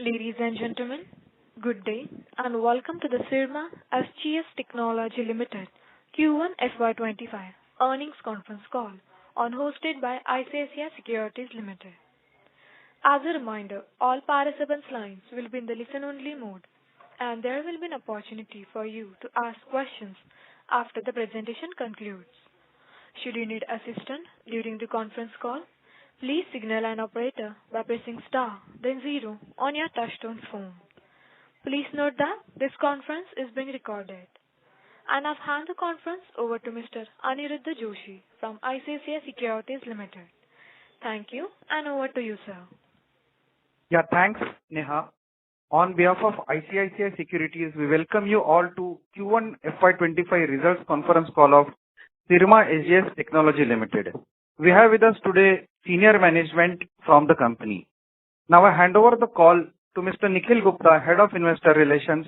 Ladies and gentlemen, good day and welcome to the Syrma SGS Technology Limited Q1 FY'25 earnings conference call hosted by ICICI Securities Limited. As a reminder, all participants' lines will be in the listen-only mode, and there will be an opportunity for you to ask questions after the presentation concludes. Should you need assistance during the conference call, please signal an operator by pressing star, then zero on your touchtone phone. Please note that this conference is being recorded. And I've handed the conference over to Mr. Aniruddha Joshi from ICICI Securities Limited. Thank you, and over to you, sir. Yeah, thanks, Neha. On behalf of ICICI Securities, we welcome you all to Q1 FY'25 results conference call of Syrma SGS Technology Limited. We have with us today senior management from the company. Now I hand over the call to Mr. Nikhil Gupta, Head of Investor Relations,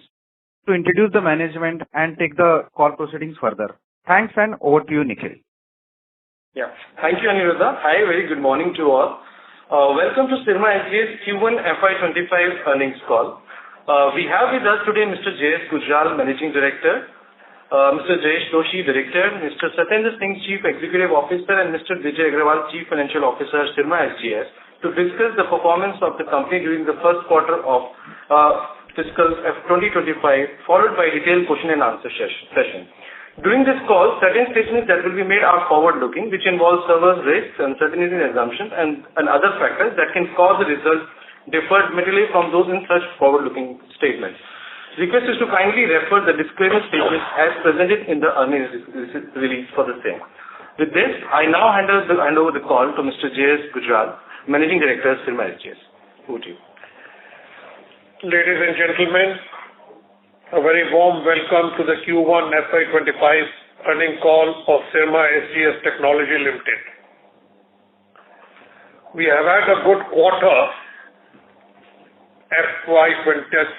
to introduce the management and take the call proceedings further. Thanks, and over to you, Nikhil. Yeah, thank you, Aniruddha. Hi, very good morning to all. Welcome to Syrma SGS Q1 FY'25 earnings call. We have with us today Mr. J.S. Gujral, Managing Director, Mr. Jayesh Doshi, Director, Mr. Satyendra Singh, Chief Executive Officer, and Mr. Vijay Agrawal, Chief Financial Officer, Syrma SGS, to discuss the performance of the company during the first quarter of fiscal 2025, followed by a detailed question and answer session. During this call, certain statements that will be made are forward-looking, which involve several risks, uncertainties, and assumptions, and other factors that can cause the results differ materially from those in such forward-looking statements. Request is to kindly refer the disclaimer statement as presented in the earnings release for the same. With this, I now hand over the call to Mr. J.S. Gujral, Managing Director, Syrma SGS. Over to you. Ladies and gentlemen, a very warm welcome to the Q1 FY'25 earnings call of Syrma SGS Technology Limited. We have had a good quarter,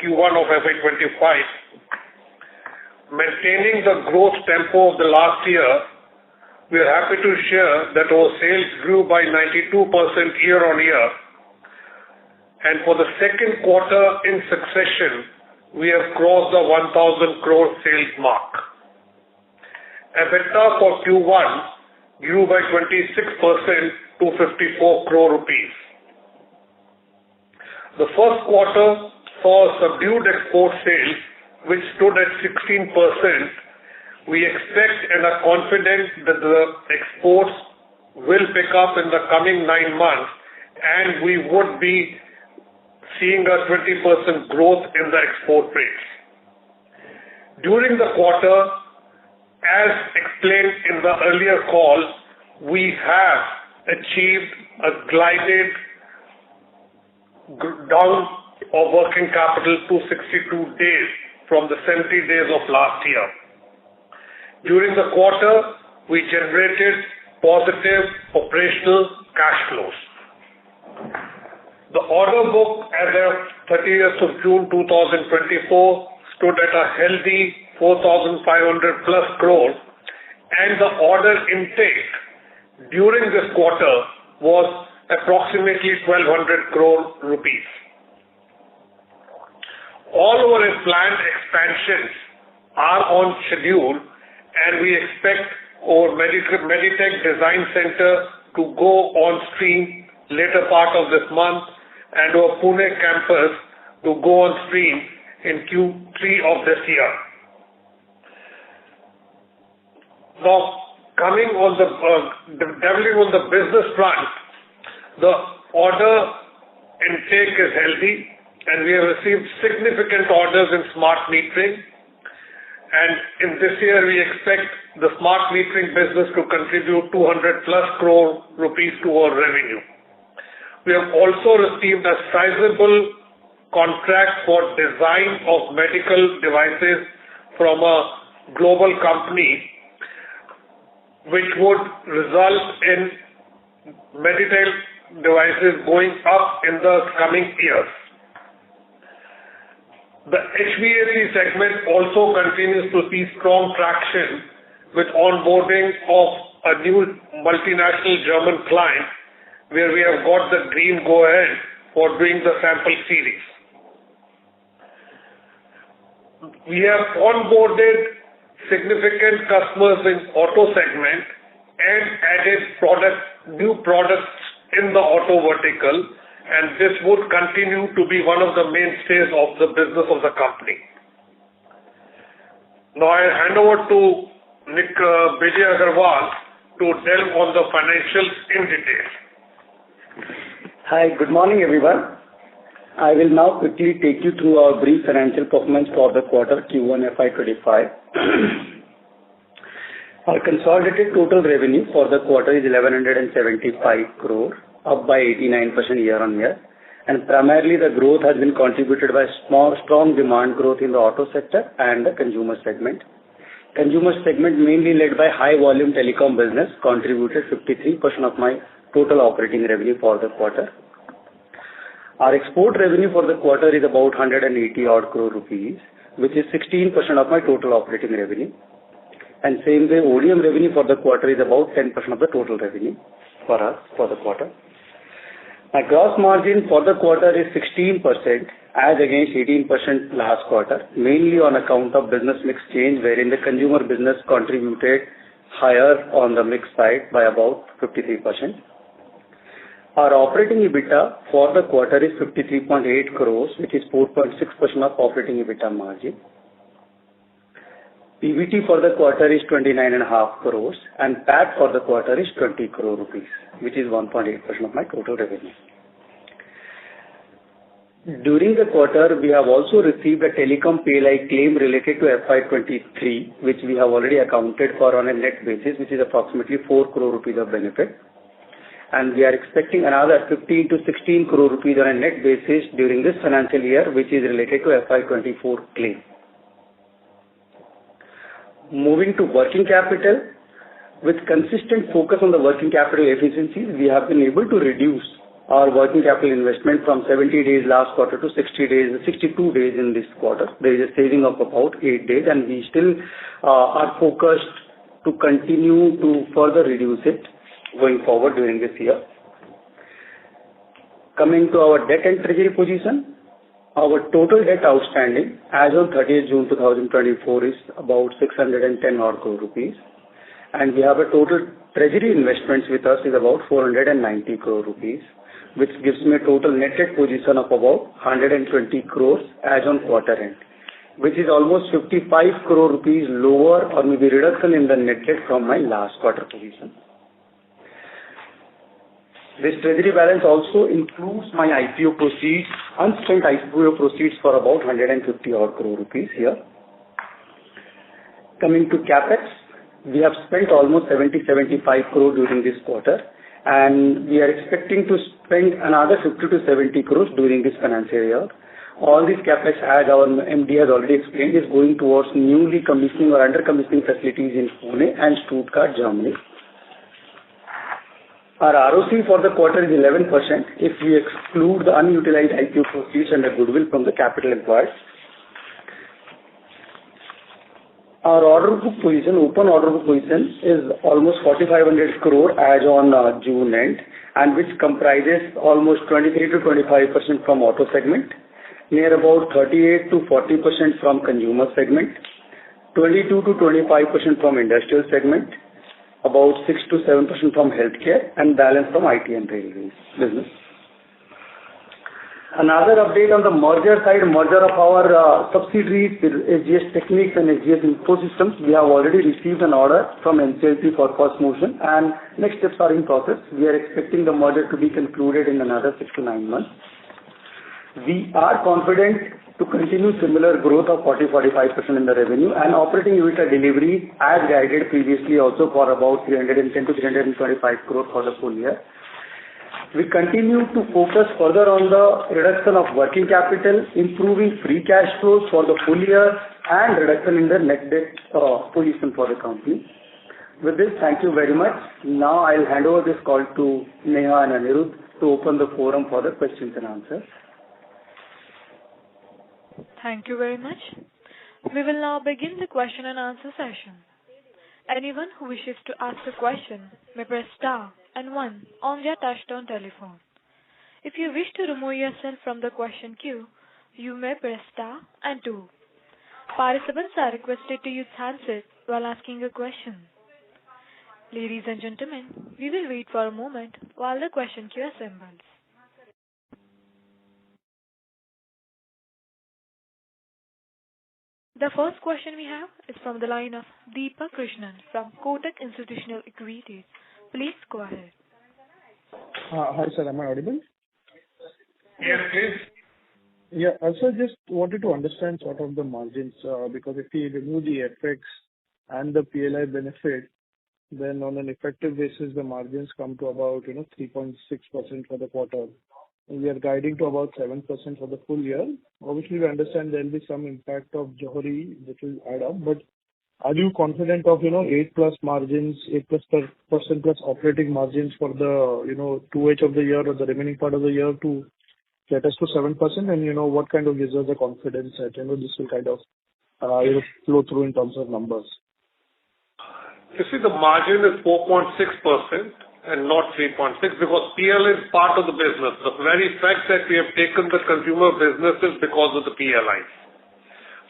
Q1 of FY'25, maintaining the growth tempo of the last year. We are happy to share that our sales grew by 92% year on year, and for the second quarter in succession, we have crossed the 1,000 crore sales mark. EBITDA for Q1 grew by 26% to 54 crore rupees. The first quarter saw subdued export sales, which stood at 16%. We expect and are confident that the exports will pick up in the coming 9 months, and we would be seeing a 20% growth in the export rates. During the quarter, as explained in the earlier call, we have achieved a glided down of working capital to 62 days from the 70 days of last year. During the quarter, we generated positive operational cash flows. The order book as of 30th of June 2024 stood at a healthy 4,500 plus crores, and the order intake during this quarter was approximately 1,200 crore rupees. All our planned expansions are on schedule, and we expect our Meditech Design Center to go on stream later part of this month, and our Pune campus to go on stream in Q3 of this year. Now, coming on developing on the business front, the order intake is healthy, and we have received significant orders in smart metering. And in this year, we expect the smart metering business to contribute 200 plus crore rupees to our revenue. We have also received a sizable contract for design of medical devices from a global company, which would result in medical devices going up in the coming years. The HVAC segment also continues to see strong traction with onboarding of a new multinational German client, where we have got the green go-ahead for doing the sample series. we have onboarded significant customers in auto segment and added new products in the auto vertical, and this would continue to be one of the mainstays of the business of the company. Now I'll hand over to Bijay Agarwal to delve on the financials in detail. Hi, good morning everyone. I will now quickly take you through our brief financial performance for the quarter Q1 FY'25. Our consolidated total revenue for the quarter is 1175 crore, up by 89% year-on-year, and primarily the growth has been contributed by strong demand growth in the auto sector and the consumer segment. Consumer segment mainly led by high volume telecom business contributed 53% of my total operating revenue for the quarter. Our export revenue for the quarter is about 180 odd crore rupees, which is 16% of my total operating revenue. And same way, ODM revenue for the quarter is about 10% of the total revenue for us for the quarter. My gross margin for the quarter is 16% as against 18% last quarter, mainly on account of business mix change, wherein the consumer business contributed higher on the mix side by about 53%. Our operating EBITDA for the quarter is 53.8 crores, which is 4.6% of operating EBITDA margin. PBT for the quarter is 29.5 crores and PAT for the quarter is 20 crore rupees, which is 1.8% of my total revenue. During the quarter, we have also received a telecom PLI claim related to FY'23, which we have already accounted for on a net basis, which is approximately 4 crore rupees of benefit. And we are expecting another 15 to 16 crore rupees on a net basis during this financial year, which is related to FY'24 claim. Moving to working capital, with consistent focus on the working capital efficiencies, we have been able to reduce our working capital investment from 70 days last quarter to 62 days in this quarter. There is a saving of about 8 days, and we still are focused to continue to further reduce it going forward during this year. Coming to our debt and treasury position, our total debt outstanding as on 30th June 2024 is about 610 odd crore rupees, and we have a total treasury investments with us is about 490 crore rupees, which gives me a total net debt position of about 120 crores as on quarter end, which is almost 55 crore rupees lower or maybe reduction in the net debt from my last quarter position. This treasury balance also includes my IPO proceeds, unspent IPO proceeds for about 150 odd crore rupees here. Coming to CapEx, we have spent almost 70-75 crore during this quarter, and we are expecting to spend another 50 to 70 crores during this financial year. All this CapEx, as our MD has already explained, is going towards newly commissioning or under commissioning facilities in Pune and Stuttgart, Germany. Our ROC for the quarter is 11% if we exclude the unutilized IPO proceeds and the goodwill from the capital employed. Our order book position, open order book position, is almost 4,500 crore as on June end, and which comprises almost 23 to 25% from auto segment, near about 38 to 40% from consumer segment, 22 to 25% from industrial segment, about 6 to 7% from healthcare, and balance from IT and railways business. Another update on the merger side, merger of our subsidiaries, SGS Techniques and SGS Infosystems. We have already received an order from NCLT for first motion, and next steps are in process. We are expecting the merger to be concluded in another 6 to 9 months. We are confident to continue similar growth of 40-45% in the revenue and operating EBITDA delivery as guided previously also for about 310 to 325 crore for the full year. We continue to focus further on the reduction of working capital, improving free cash flows for the full year, and reduction in the net debt position for the company. With this, thank you very much. Now I'll hand over this call to Neha and Anirudh to open the forum for the questions and answers. Thank you very much. We will now begin the question and answer session. Anyone who wishes to ask a question may press star and 1 on their touchtone telephone. If you wish to remove yourself from the question queue, you may press star and 2. Participants are requested to use handsets while asking a question. Ladies and gentlemen, we will wait for a moment while the question queue assembles. The first question we have is from the line of Deepak Krishnan from Kotak Institutional Equities. Please go ahead. Hi, sir. Am I audible? Yes, please. Yeah. Also, just wanted to understand sort of the margins, because if we remove the FX and the PLI benefit, then on an effective basis, the margins come to about, 3.6% for the quarter. And we are guiding to about 7% for the full year. Obviously, we understand there will be some impact of Johari, which will add up, but are you confident of, 8+ margins, 8+% plus operating margins for the, 2H of the year or the remaining part of the year to get us to 7%? And, what kind of gives us the confidence that, this will kind of, flow through in terms of numbers? You see, the margin is 4.6% and not 3.6 because PL is part of the business. The very fact that we have taken the consumer business is because of the PLI.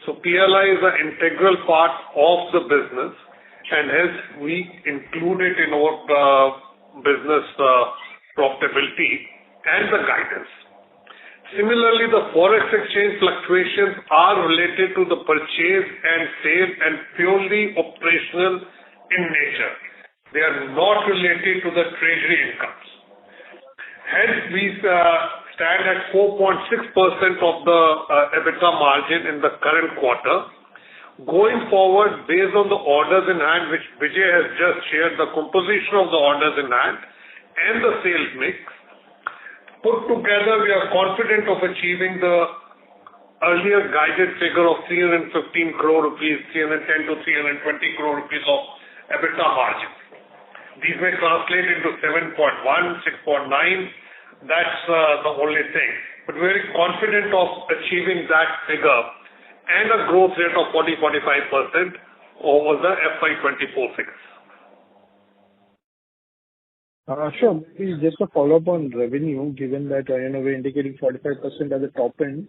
So PLI is an integral part of the business, and hence we include it in our business profitability and the guidance. Similarly, the forex exchange fluctuations are related to the purchase and sale and purely operational in nature. They are not related to the treasury incomes. Hence, we stand at 4.6% of the EBITDA margin in the current quarter. Going forward, based on the orders in hand, which Vijay has just shared, the composition of the orders in hand and the sales mix, put together, we are confident of achieving the earlier guided figure of 315 crore rupees, 310 to 320 crore rupees of EBITDA margin. These may translate into 7.1, 6.9. That's the only thing. But we're very confident of achieving that figure and a growth rate of 40-45% over the FY'24 figures. Sure. Please, just a follow-up on revenue, given that, we're indicating 45% at the top end,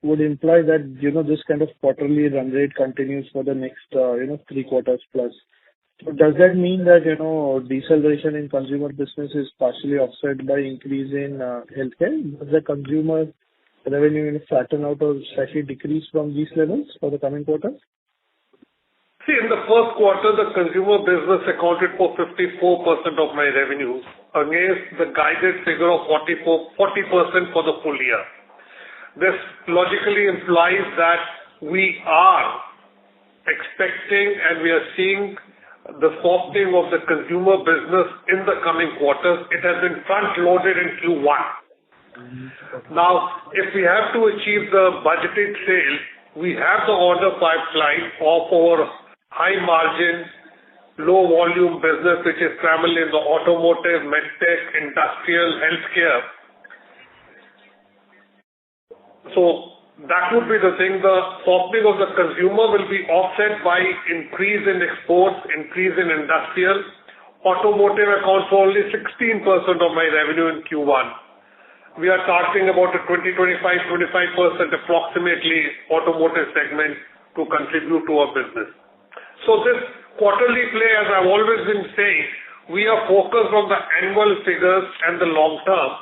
would imply that, this kind of quarterly run rate continues for the next, 3 quarters plus. So does that mean that, deceleration in consumer business is partially offset by increase in healthcare? Does the consumer revenue flatten out or slightly decrease from these levels for the coming quarters? See, in the first quarter, the consumer business accounted for 54% of my revenues against the guided figure of 40% for the full year. This logically implies that we are expecting and we are seeing the softening of the consumer business in the coming quarters. It has been front-loaded in Q1. Now, if we have to achieve the budgeted sales, we have the order pipeline of our high-margin, low-volume business, which is primarily in the automotive, medtech, industrial, healthcare. So that would be the thing. The softening of the consumer will be offset by increase in exports, increase in industrial. Automotive accounts for only 16% of my revenue in Q1. We are targeting about a 25% approximately automotive segment to contribute to our business. So this quarterly play, as I've always been saying, we are focused on the annual figures and the long term.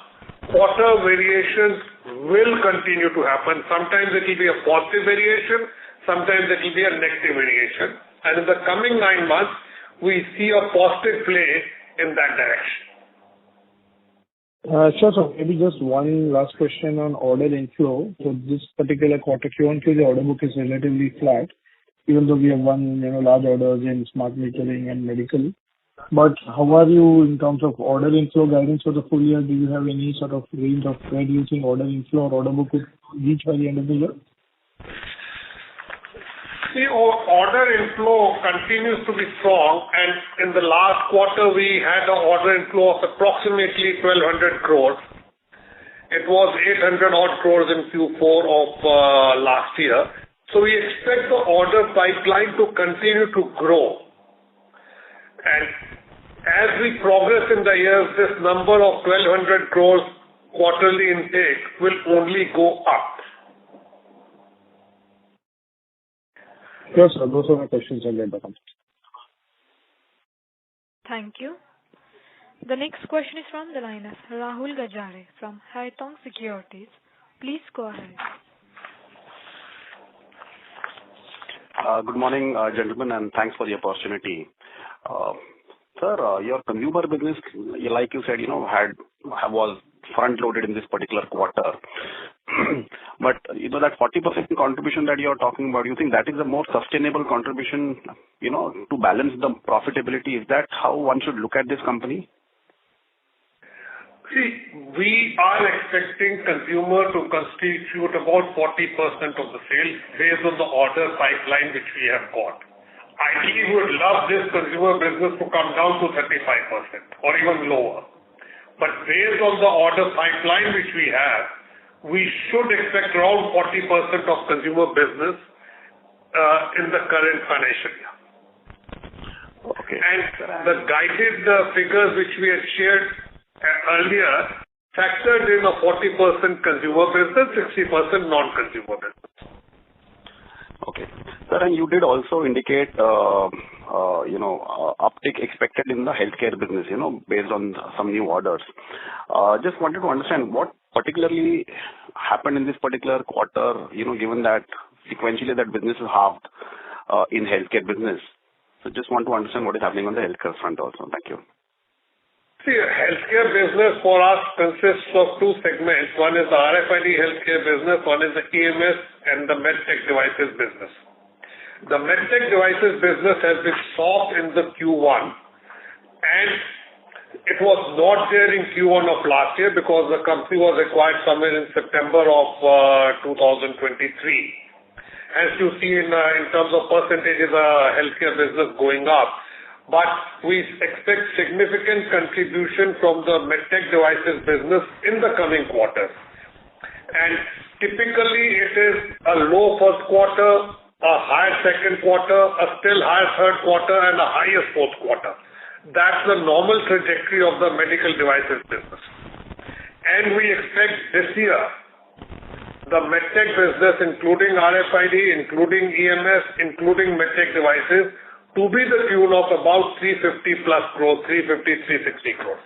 Quarter variations will continue to happen. Sometimes it will be a positive variation, sometimes it will be a negative variation. And in the coming 9 months, we see a positive play in that direction. Sure, sir. Maybe just one last question on order inflow. So this particular quarter, Q1, the order book is relatively flat, even though we have won, large orders in smart metering and medical. But how are you in terms of order inflow guidance for the full year? Do you have any sort of range of where do you think order inflow or order book will reach by the end of the year? See, our order inflow continues to be strong, and in the last quarter, we had an order inflow of approximately 1,200 crores. It was 800 odd crores in Q4 of last year. So we expect the order pipeline to continue to grow. And as we progress in the years, this number of 1,200 crores quarterly intake will only go up. Sure, sir. Those are my questions on the account. Thank you. The next question is from the line of Rahul Gajare from Haitong Securities. Please go ahead. Good morning, gentlemen, and thanks for the opportunity. Sir, your consumer business, like you said, was front-loaded in this particular quarter. But, that 40% contribution that you're talking about, you think that is a more sustainable contribution, to balance the profitability? Is that how one should look at this company? See, we are expecting consumer to constitute about 40% of the sales based on the order pipeline which we have got. Ideally, we would love this consumer business to come down to 35% or even lower. But based on the order pipeline which we have, we should expect around 40% of consumer business in the current financial year. Okay. And the guided figures which we had shared earlier factored in a 40% consumer business, 60% non-consumer business. Okay. Sir, and you did also indicate, uptick expected in the healthcare business, based on some new orders. Just wanted to understand what particularly happened in this particular quarter, given that sequentially that business is halved in healthcare business. So just want to understand what is happening on the healthcare front also. Thank you. See, healthcare business for us consists of two segments. One is the RFID healthcare business, one is the EMS and the medtech devices business. The medtech devices business has been soft in the Q1, and it was not there in Q1 of last year because the company was acquired somewhere in September of 2023. As you see in terms of percentages, healthcare business going up. But we expect significant contribution from the medtech devices business in the coming quarters. And typically it is a low first quarter, a higher second quarter, a still higher third quarter, and a higher fourth quarter. That's the normal trajectory of the medical devices business. And we expect this year the medtech business, including RFID, including EMS, including medtech devices, to be the tune of about 350 plus crores, 360 crores.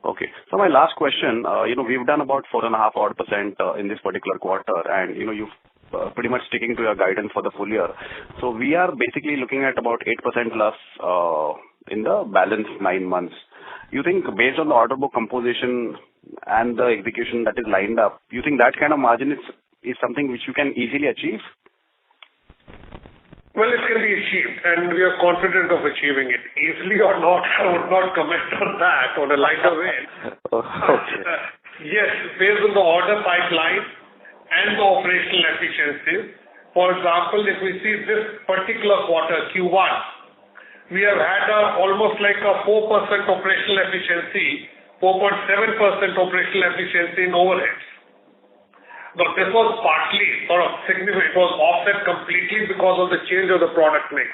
Okay. So my last question, we've done about 4.5% in this particular quarter, and you've pretty much sticking to your guidance for the full year. So we are basically looking at about 8% plus in the balance 9 months. You think based on the order book composition and the execution that is lined up, you think that kind of margin is something which you can easily achieve? Well, it can be achieved, and we are confident of achieving it. Easily or not, I would not comment on that on a lighter vein. Okay. Yes, based on the order pipeline and the operational efficiencies. For example, if we see this particular quarter, Q1, we have had almost like a 4% operational efficiency, 4.7% operational efficiency in overheads. But this was partly sort of significant. It was offset completely because of the change of the product mix.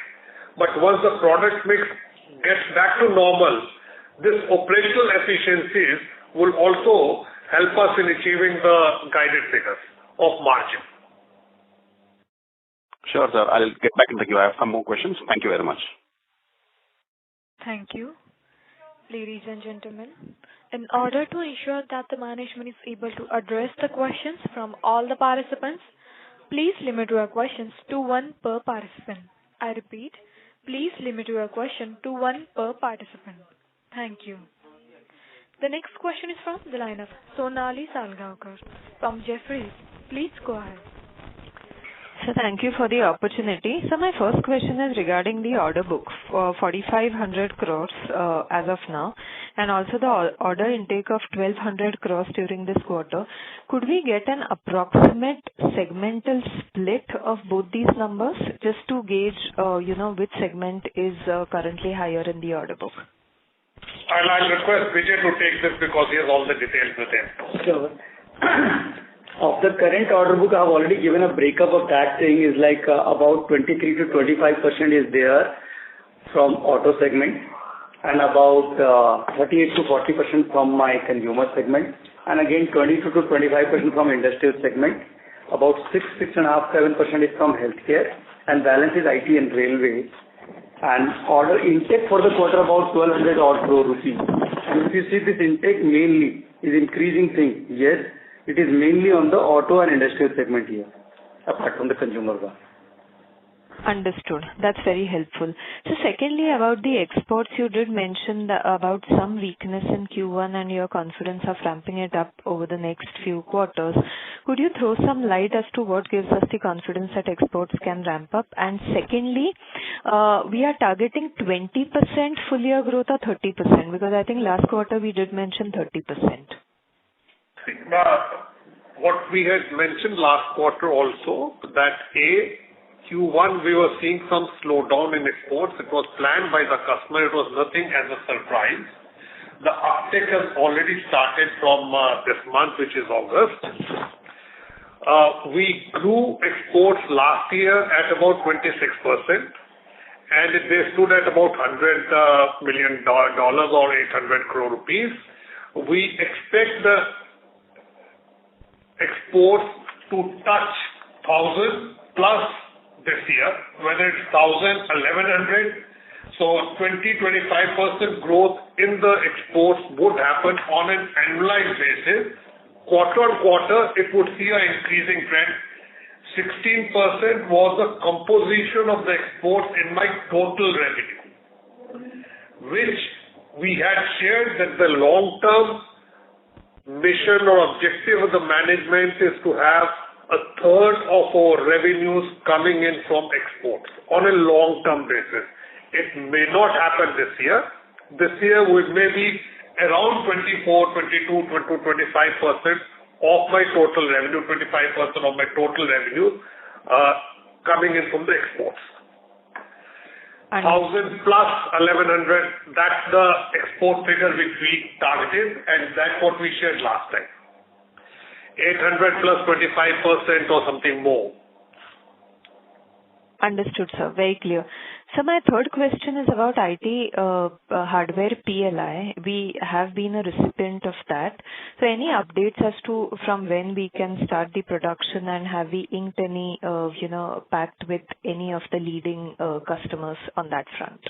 But once the product mix gets back to normal, this operational efficiencies will also help us in achieving the guided figures of margin. Sure, sir. I'll get back in the queue. I have some more questions. Thank you very much. Thank you. Ladies and gentlemen, in order to ensure that the management is able to address the questions from all the participants, please limit your questions to one per participant. I repeat, please limit your question to one per participant. Thank you. The next question is from the line of Sonali Salgaonkar from Jefferies. Please go ahead. So thank you for the opportunity. So my first question is regarding the order book for 4,500 crores as of now, and also the order intake of 1,200 crores during this quarter. Could we get an approximate segmental split of both these numbers just to gauge, which segment is currently higher in the order book? I'll request Vijay to take this because he has all the details with him. Sure. Of the current order book, I have already given a breakup of that thing is like about 23 to 25% is there from auto segment and about 38 to 40% from my consumer segment and again 22 to 25% from industrial segment. About 6.5%, 7% is from healthcare, and balance is IT and railway. And order intake for the quarter about 1,200 odd crore rupees. And if you see this intake mainly is increasing thing. Yes, it is mainly on the auto and industrial segment here, apart from the consumer one. Understood. That's very helpful. So secondly, about the exports, you did mention about some weakness in Q1 and your confidence of ramping it up over the next few quarters. Could you throw some light as to what gives us the confidence that exports can ramp up? And secondly, we are targeting 20% full year growth or 30%? Because I think last quarter we did mention 30%. What we had mentioned last quarter also, that Q1 we were seeing some slowdown in exports. It was planned by the customer. It was nothing as a surprise. The uptick has already started from this month, which is August. We grew exports last year at about 26%, and they stood at about $100 million or 800 crore rupees. We expect the exports to touch 1,000 plus this year, whether it's 1,000, 1,100. So 20-25% growth in the exports would happen on an annualized basis. Quarter on quarter, it would see an increasing trend. 16% was the composition of the exports in my total revenue, which we had shared that the long-term mission or objective of the management is to have a third of our revenues coming in from exports on a long-term basis. It may not happen this year. This year we may be around 24, 22, 25% of my total revenue, 25% of my total revenue coming in from the exports. 1,000 plus 1,100, that's the export figure which we targeted, and that's what we shared last time. 800 plus 25% or something more. Understood, sir. Very clear. So my third question is about IT hardware PLI. We have been a recipient of that. So any updates as to from when we can start the production, and have we inked any, pact with any of the leading customers on that front?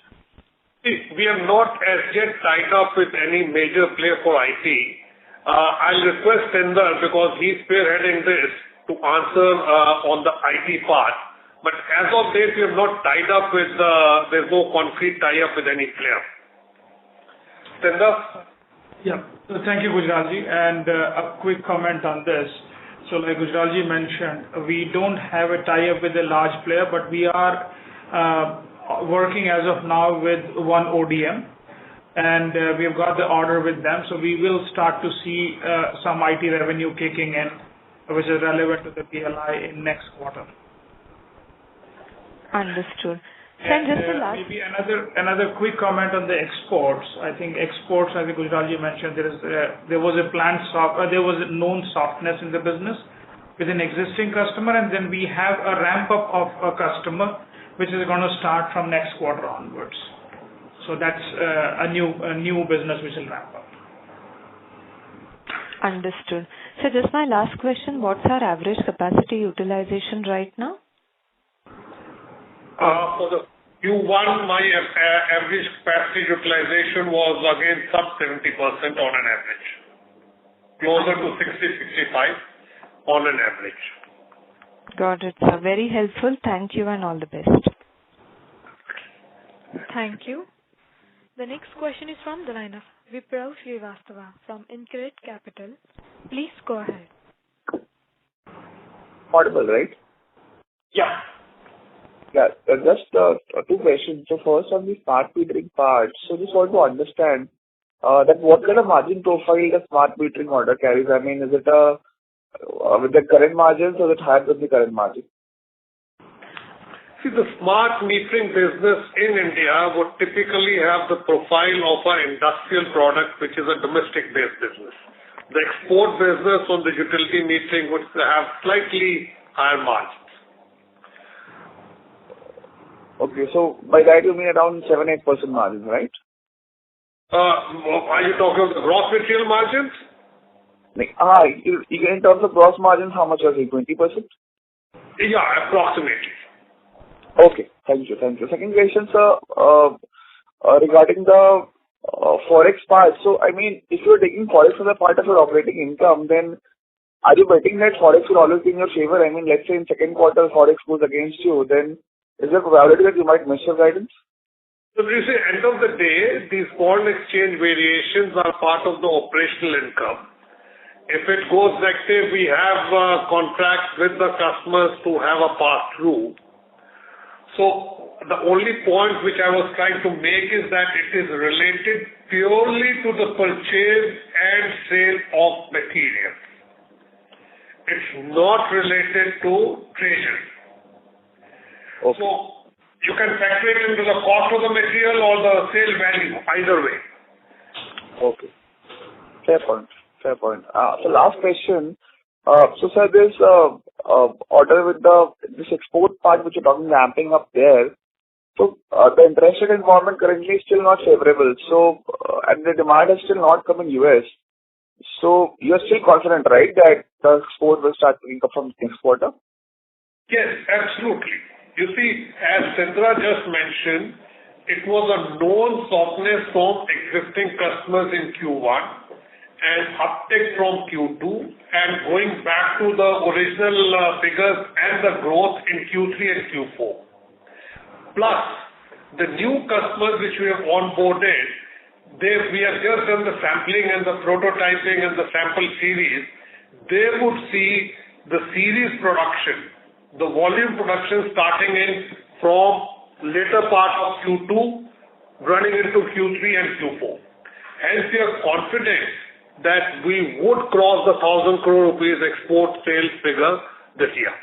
We have not as yet tied up with any major player for IT. I'll request Tender, because he's spearheading this, to answer on the IT part. But as of date, we have not tied up with, there's no concrete tie-up with any player. Tender? Yeah. So thank you, Gujralji. And a quick comment on this. So like Gujralji mentioned, we don't have a tie-up with a large player, but we are working as of now with one ODM. And we have got the order with them. So we will start to see some IT revenue kicking in, which is relevant to the PLI in next quarter. Understood. And just the last... Maybe another quick comment on the exports. I think exports, as Gujralji mentioned, there was a known softness in the business with an existing customer, and then we have a ramp up of a customer which is going to start from next quarter onwards. So that's a new business which will ramp up. Understood. So just my last question, what's our average capacity utilization right now? For the Q1, my average capacity utilization was again sub 70% on an average. Closer to 60-65 on an average. Got it, sir. Very helpful. Thank you and all the best. Thank you. The next question is from the line of Vipraw Srivastava from InCred Capital. Please go ahead. Audible, right? Yeah. Yeah, just two questions. So first on the smart metering part, so just want to understand that what kind of margin profile the smart metering order carries. I mean, is it with the current margins or is it higher than the current margin? See, the smart metering business in India would typically have the profile of an industrial product, which is a domestic-based business. The export business on the utility metering would have slightly higher margins. Okay, so by that you mean around 7-8% margins, right? Are you talking of the gross material margins? In terms of gross margins, how much are they? 20%? Yeah, approximately. Okay. Thank you. Second question, sir, regarding the Forex part. So, I mean, if you're taking Forex as a part of your operating income, then are you betting that Forex will always be in your favor? I mean, let's say in second quarter, Forex goes against you, then is there a probability that you might miss your guidance? So you see, end of the day, these foreign exchange variations are part of the operational income. If it goes negative, we have contracts with the customers to have a pass-through. So the only point which I was trying to make is that it is related purely to the purchase and sale of material. It's not related to treasury. Okay. So you can factor it into the cost of the material or the sale value, either way. Okay. Fair point. So last question. So sir, this order with this export part which you're talking ramping up there. So the interest rate environment currently is still not favorable. So and the demand is still not come in US. So you're still confident, right, that the export will start picking up from next quarter? Yes, absolutely. You see, as Sindra just mentioned, it was a known softness from existing customers in Q1 and uptick from Q2 and going back to the original figures and the growth in Q3 and Q4. Plus, the new customers which we have onboarded, we have just done the sampling and the prototyping and the sample series. They would see the series production, the volume production starting in from later part of Q2, running into Q3 and Q4. Hence, we are confident that we would cross the 1,000 crore rupees export sales figure this year,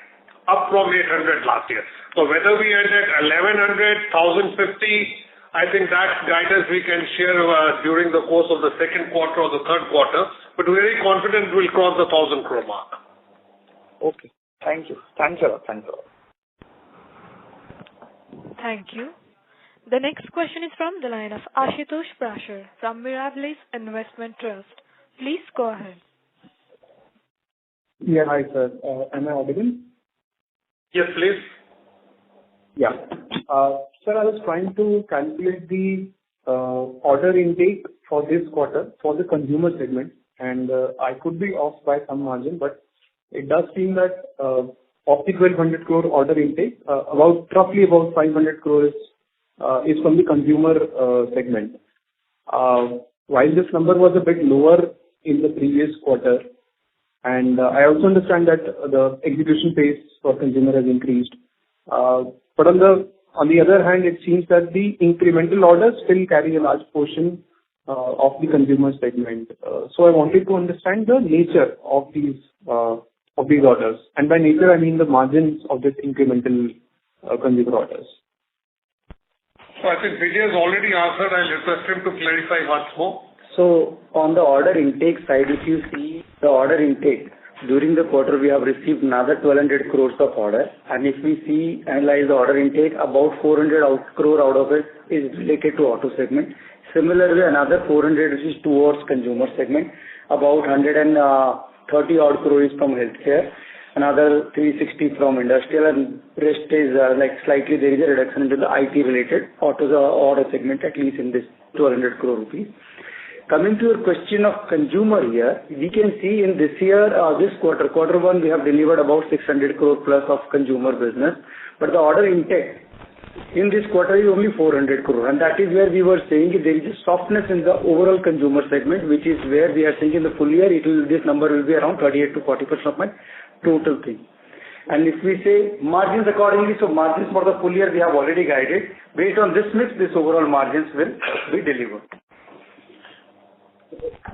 up from 800 last year. So whether we end at 1,100, 1,050, I think that guidance we can share during the course of the second quarter or the third quarter, but we're very confident we'll cross the 1,000 crore mark. Okay. Thank you. Thanks a lot. Thank you. The next question is from the line of Ashutosh Prashar from Mirabilis Investment Trust. Please go ahead. Yeah, hi sir. Am I audible? Yes, please. Yeah. Sir, I was trying to calculate the order intake for this quarter for the consumer segment, and I could be off by some margin, but it does seem that of the 1,200 crore order intake, roughly about 500 crores is from the consumer segment. While this number was a bit lower in the previous quarter, and I also understand that the execution pace for consumer has increased. But on the other hand, it seems that the incremental orders still carry a large portion of the consumer segment. So I wanted to understand the nature of these orders. And by nature, I mean the margins of this incremental consumer orders. So I think Vijay has already answered. I'll request him to clarify once more. So on the order intake side, if you see the order intake, during the quarter we have received another 1,200 crores of order. And if we analyze the order intake, about 400 crore out of it is related to auto segment. Similarly, another 400 which is towards consumer segment. About 130 odd crore is from healthcare. Another 360 from industrial, and rest is slightly there is a reduction into the IT related auto segment, at least in this 1,200 crore rupees. Coming to your question of consumer here, we can see in this year, this quarter one, we have delivered about 600 crore plus of consumer business. But the order intake in this quarter is only 400 crore. And that is where we were saying there is a softness in the overall consumer segment, which is where we are saying in the full year, this number will be around 38 to 40% of my total thing. And if we say margins accordingly, so margins for the full year we have already guided. Based on this mix, this overall margins will be delivered.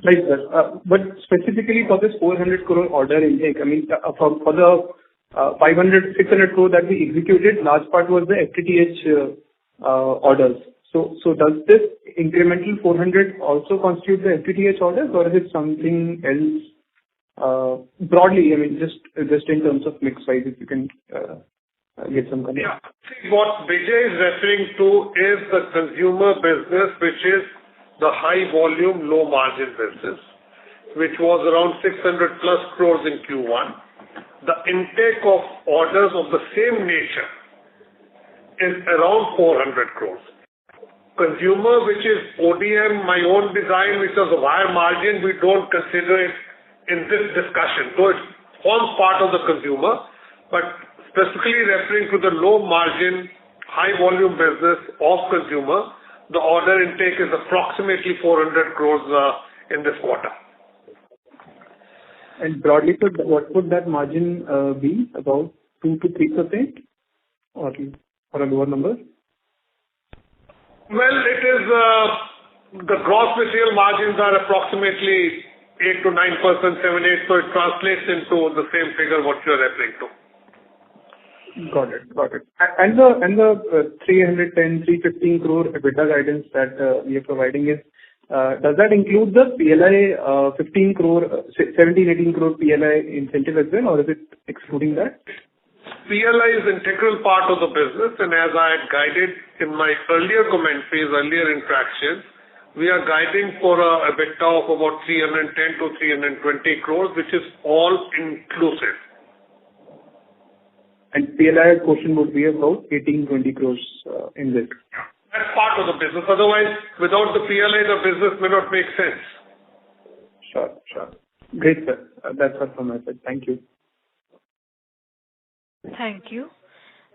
Right, sir. But specifically for this 400 crore order intake, I mean, for the 600 crore that we executed, large part was the FTTH orders. So does this incremental 400 also constitute the FTTH orders, or is it something else? Broadly, I mean, just in terms of mix size, if you can get some comment. Yeah. See, what Vijay is referring to is the consumer business, which is the high volume, low margin business. which was around 600 plus crores in Q1. The intake of orders of the same nature is around 400 crores. Consumer, which is ODM, my own design, which is of higher margin, we don't consider it in this discussion. So it forms part of the consumer, but specifically referring to the low margin, high volume business of consumer, the order intake is approximately 400 crores in this quarter. And broadly, so what would that margin be? About 2 to 3% or a lower number? Well, it is the gross material margins are approximately 8 to 9%, 7, 8, so it translates into the same figure what you are referring to. Got it. And the 310, 315 crore EBITDA guidance that we are providing is, does that include the PLI 15 crore, 17, 18 crore PLI incentive as well, or is it excluding that? PLI is an integral part of the business, and as I had guided in my earlier commentaries, earlier interactions, we are guiding for a EBITDA of about 310 to 320 crores, which is all inclusive. And PLI portion would be about 18-20 crores in this. That's part of the business. Otherwise, without the PLI, the business may not make sense. Sure. Great, sir. That's all from my side. Thank you. Thank you.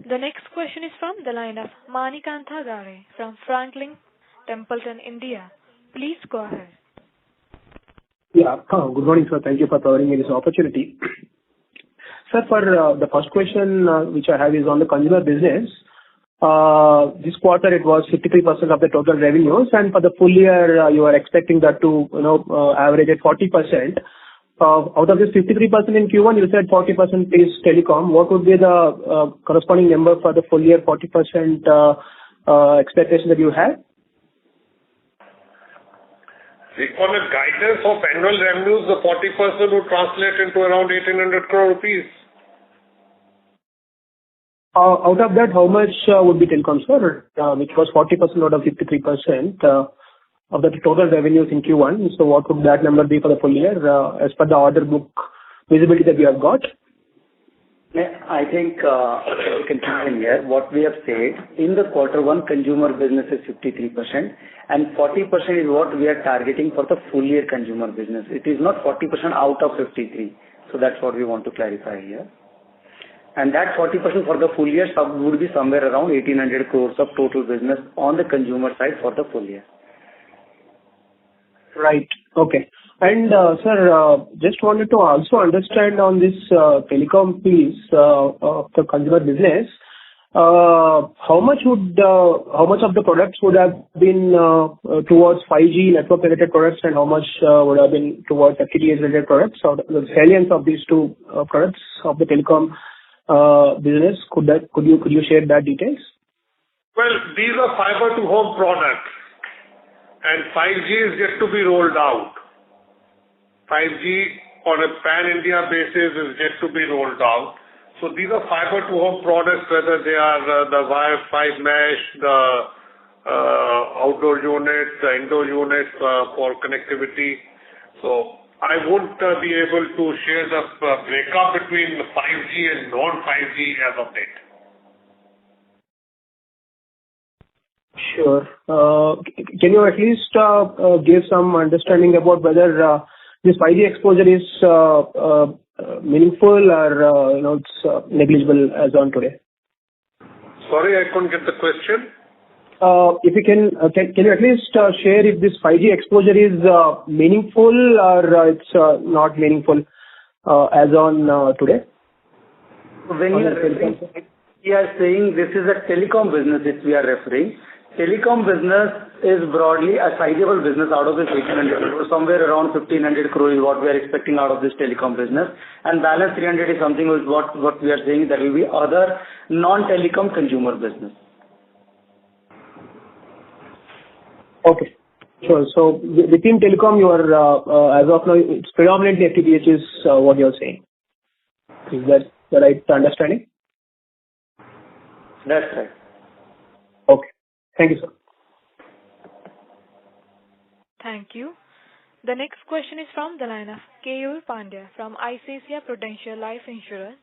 The next question is from the line of Manikantha Gare from Franklin Templeton, India. Please go ahead. Yeah. Good morning, sir. Thank you for providing me this opportunity. Sir, for the first question which I have is on the consumer business. This quarter it was 53% of the total revenues, and for the full year you are expecting that to average at 40%. Out of this 53% in Q1, you said 40% is telecom. What would be the corresponding number for the full year 40% expectation that you have? On a guidance of annual revenues, the 40% would translate into around 1,800 crore rupees. Out of that, how much would be telecom, sir? Which was 40% out of 53%. Of the total revenues in Q1. So what would that number be for the full year as per the order book visibility that you have got? I think we can come in here. What we have said, in the quarter one, consumer business is 53% and 40% is what we are targeting for the full year consumer business. It is not 40% out of 53. So that's what we want to clarify here. And that 40% for the full year would be somewhere around 1,800 crores of total business on the consumer side for the full year. Right. Okay. And sir, just wanted to also understand on this telecom piece of the consumer business, how much of the products would have been towards 5G network related products, and how much would have been towards FTTH related products, or the salience of these two products of the telecom business? Could you share that details? Well, these are fiber to home products. And 5G is yet to be rolled out. 5G on a pan-India basis is yet to be rolled out. So these are fiber to home products, whether they are the wire 5 mesh, the outdoor units, the indoor units for connectivity. So I won't be able to share the breakup between 5G and non-5G as of date. Sure. Can you at least give some understanding about whether this 5G exposure is meaningful or it's negligible as on today? Sorry, I couldn't get the question. If you can you at least share if this 5G exposure is meaningful or it's not meaningful as on today? When we are saying this is a telecom business which we are referring. Telecom business is broadly a sizable business out of this 1,800 crores. Somewhere around 1,500 crores is what we are expecting out of this telecom business. And balance 300 is something with what we are saying that will be other non-telecom consumer business. Okay. Sure. So within telecom, you are, as of now, it's predominantly FTTH is what you're saying. Is that the right understanding? That's right. Okay. Thank you, sir. Thank you. The next question is from the line of Keyur Pandya from ICICI Prudential Life Insurance.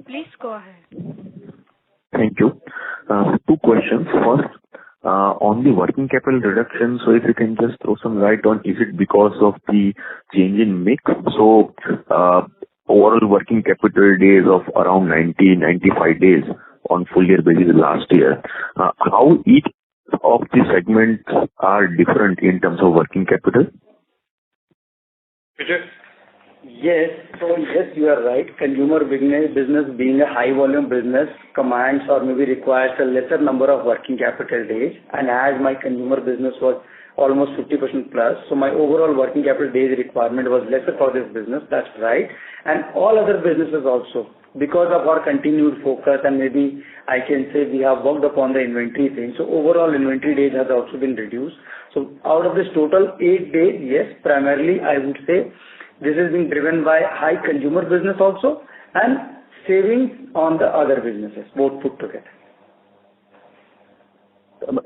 Please go ahead. Thank you. Two questions. First, on the working capital reduction, so if you can just throw some light on, is it because of the change in mix? So, overall working capital days of around 95 days on full year basis last year. How each of the segments are different in terms of working capital? Vijay? Yes. So yes, you are right. Consumer business being a high volume business commands or maybe requires a lesser number of working capital days. And as my consumer business was almost 50% plus, so my overall working capital days requirement was lesser for this business. That's right. And all other businesses also, because of our continued focus, and maybe I can say we have worked upon the inventory thing. So overall inventory days has also been reduced. So out of this total 8 days, yes, primarily I would say this is being driven by high consumer business also and savings on the other businesses, both put together.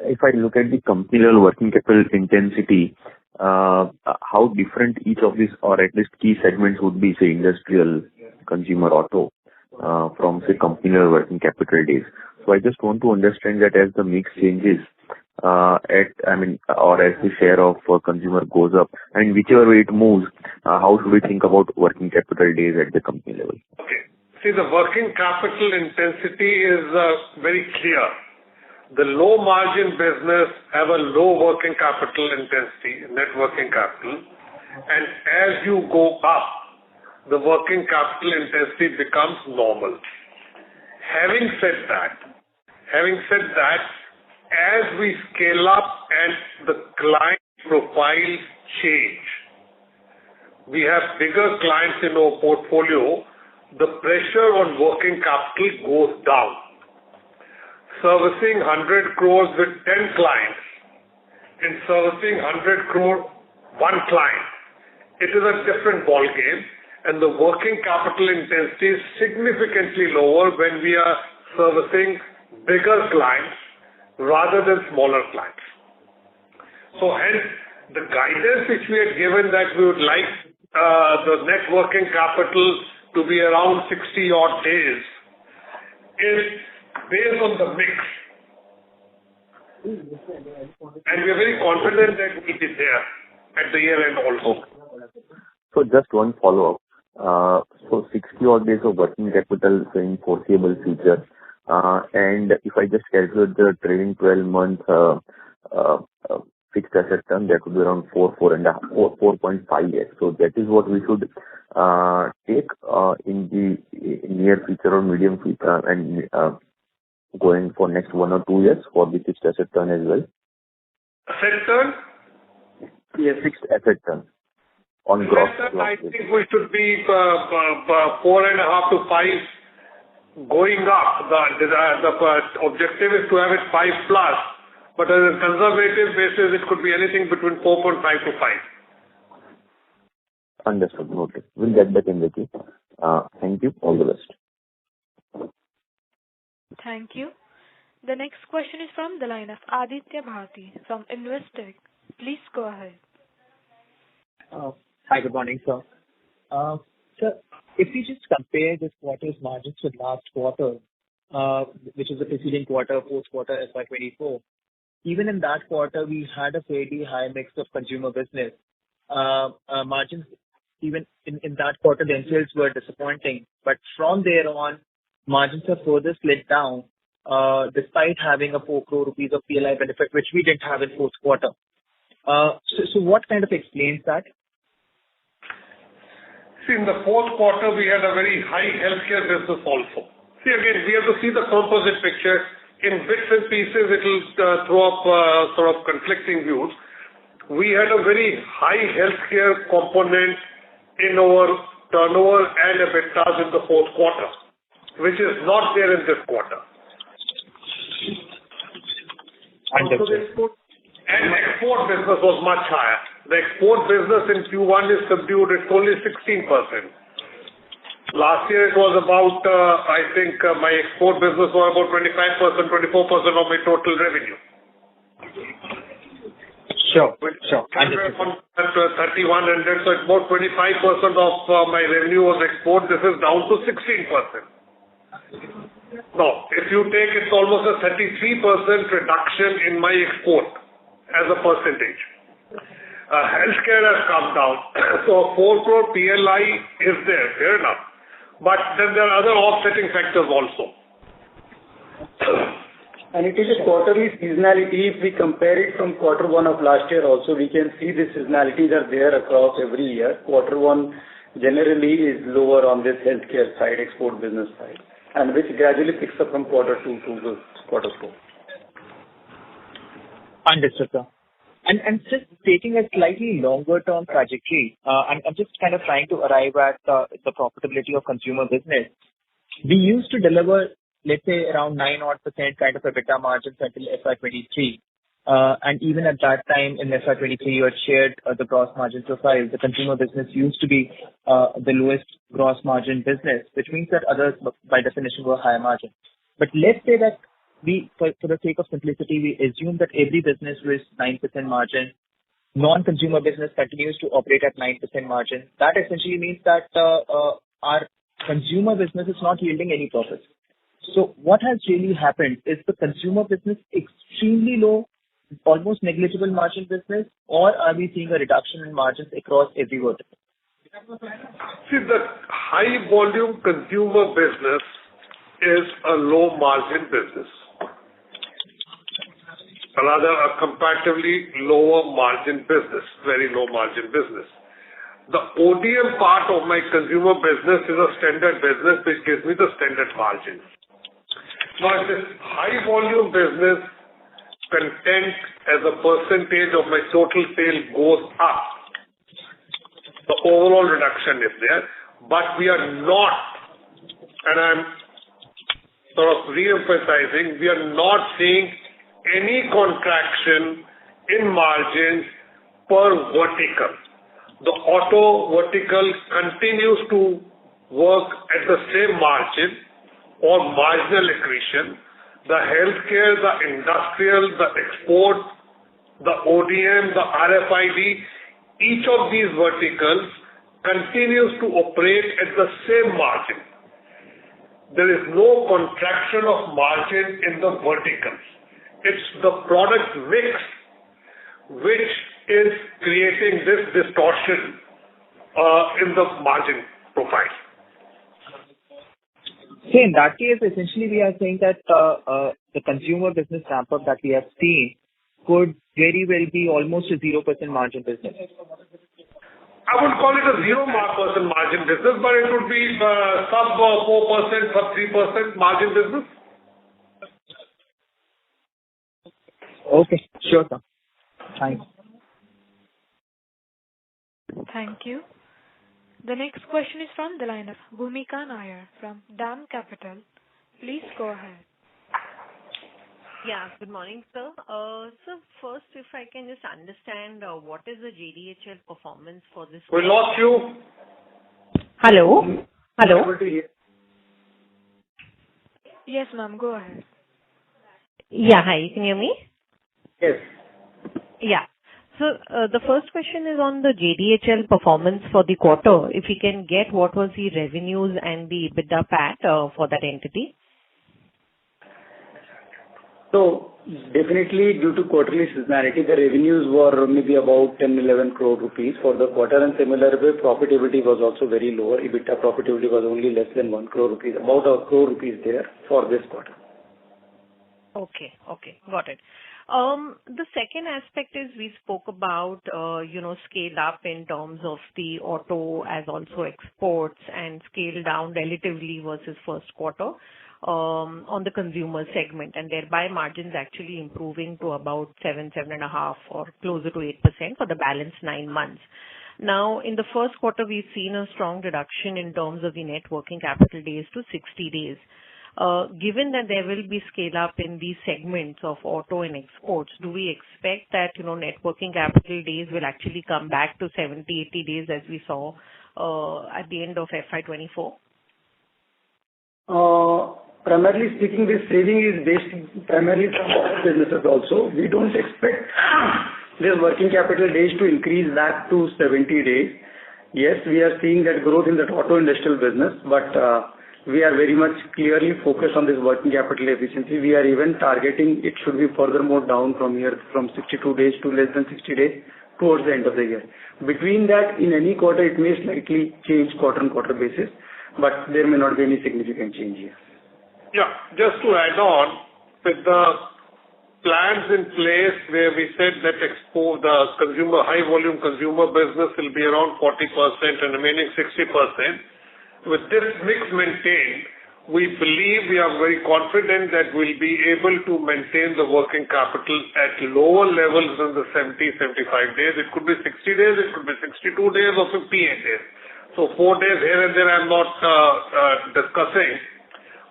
If I look at the company level working capital intensity, how different each of these, or at least key segments would be, say, industrial, consumer, auto, from, say, company level working capital days. So I just want to understand that as the mix changes, or as the share of consumer goes up, and whichever way it moves, how should we think about working capital days at the company level? Okay. See, the working capital intensity is very clear. The low margin business have a low working capital intensity, net working capital, and as you go up, the working capital intensity becomes normal. Having said that, as we scale up and the client profiles change, we have bigger clients in our portfolio, the pressure on working capital goes down. Servicing 100 crores with 10 clients and servicing 100 crore one client, it is a different ball game, and the working capital intensity is significantly lower when we are servicing bigger clients rather than smaller clients. So hence, the guidance which we had given that we would like the net working capital to be around 60 odd days is based on the mix. And we are very confident that we will be there at the year end also. So just one follow-up. So 60 odd days of working capital in foreseeable future. And if I just calculate the trailing 12 months fixed asset turn, that would be around 4.5x. So that is what we should take in the near future or medium future, and going for next 1 or 2 years for the fixed asset turn as well. Asset turn? Yes, fixed asset turn on gross. I think we should be 4.5 to 5 going up. The objective is to have it 5 plus, but as a conservative basis, it could be anything between 4.5 to 5. Understood. Noted. We'll get back in with you. Thank you. All the best. Thank you. The next question is from the line of Aditya Bharti from Investec. Please go ahead. Hi, good morning, sir. Sir, if we just compare this quarter's margins with last quarter, which is the preceding quarter, fourth quarter, FY'24, even in that quarter, we had a fairly high mix of consumer business. Margins, even in that quarter, the themselves were disappointing. But from there on, margins have further slid down, despite having a 4 crore rupees of PLI benefit, which we didn't have in fourth quarter. So what kind of explains that? See, in the fourth quarter, we had a very high healthcare business also. See, again, we have to see the composite picture. In bits and pieces, it will throw up sort of conflicting views. We had a very high healthcare component in our turnover and EBITDAs in the fourth quarter, which is not there in this quarter. Understood. And export business was much higher. The export business in Q1 is subdued. It's only 16%. Last year it was about, I think my export business was about 25%, 24% of my total revenue. Sure. Anywhere from 3,100, so it's about 25% of my revenue was export. This is down to 16%. Now, if you take, it's almost a 33% reduction in my export as a percentage. Healthcare has come down. So 4 crore PLI is there, fair enough. But then there are other offsetting factors also. And it is a quarterly seasonality. If we compare it from quarter one of last year also, we can see the seasonalities are there across every year. Quarter one generally is lower on this healthcare side, export business side, and which gradually picks up from quarter two to quarter four. Understood, sir. And just taking a slightly longer term trajectory, I'm just kind of trying to arrive at the profitability of consumer business. We used to deliver, let's say, around 9% kind of EBITDA margins until FY'23. And even at that time in FY'23, you had shared the gross margin profile. The consumer business used to be the lowest gross margin business, which means that others, by definition, were higher margin. But let's say that for the sake of simplicity, we assume that every business with 9% margin, non-consumer business continues to operate at 9% margin. That essentially means that our consumer business is not yielding any profits. So what has really happened? Is the consumer business extremely low, almost negligible margin business, or are we seeing a reduction in margins across every vertical? See, the high volume consumer business is a low margin business. Rather, a comparatively lower margin business, very low margin business. The ODM part of my consumer business is a standard business which gives me the standard margin. Now, if this high volume business content as a percentage of my total sale goes up, the overall reduction is there, but we are not, and I'm sort of re-emphasizing, we are not seeing any contraction in margins per vertical. The auto vertical continues to work at the same margin or marginal accretion. The healthcare, the industrial, the export, the ODM, the RFID, each of these verticals continues to operate at the same margin. There is no contraction of margin in the verticals. It's the product mix which is creating this distortion in the margin profile. So in that case, essentially we are saying that the consumer business ramp-up that we have seen could very well be almost a 0% margin business. I would call it a 0% margin business, but it would be sub 4%, sub 3% margin business. Okay, sure, sir. Thanks. Thank you. The next question is from the line of Bhumika Nair from DAM Capital. Please go ahead. Yeah, good morning, sir. So first, if I can just understand what is the JDHL performance for this? We lost you. Hello? Hello? Yes, ma'am, go ahead. Yeah, hi, can you hear me? Yes. Yeah. So the first question is on the JDHL performance for the quarter. If you can get what was the revenues and the EBITDA PAT for that entity? So definitely due to quarterly seasonality, the revenues were maybe about 10-11 crore rupees for the quarter, and similar way profitability was also very lower. EBITDA profitability was only less than 1 crore rupees, about 1 crore rupees there for this quarter. Okay, got it. The second aspect is we spoke about, scale up in terms of the auto as also exports and scale down relatively versus first quarter on the consumer segment, and thereby margins actually improving to about 7.5 or closer to 8% for the balance 9 months. Now, in the first quarter, we've seen a strong reduction in terms of the net working capital days to 60 days. Given that there will be scale up in these segments of auto and exports, do we expect that, net working capital days will actually come back to 70, 80 days as we saw at the end of FY'24? Primarily speaking, this saving is based primarily from other businesses also. We don't expect this working capital days to increase that to 70 days. Yes, we are seeing that growth in the auto industrial business, but we are very much clearly focused on this working capital efficiency. We are even targeting it should be furthermore down from here, from 62 days to less than 60 days towards the end of the year. Between that, in any quarter, it may slightly change quarter-on-quarter basis, but there may not be any significant change here. Yeah, just to add on, with the plans in place where we said that the high volume consumer business will be around 40% and remaining 60%. With this mix maintained, we believe we are very confident that we'll be able to maintain the working capital at lower levels than the 70-75 days. It could be 60 days, it could be 62 days or 58 days. So 4 days here and there I'm not discussing,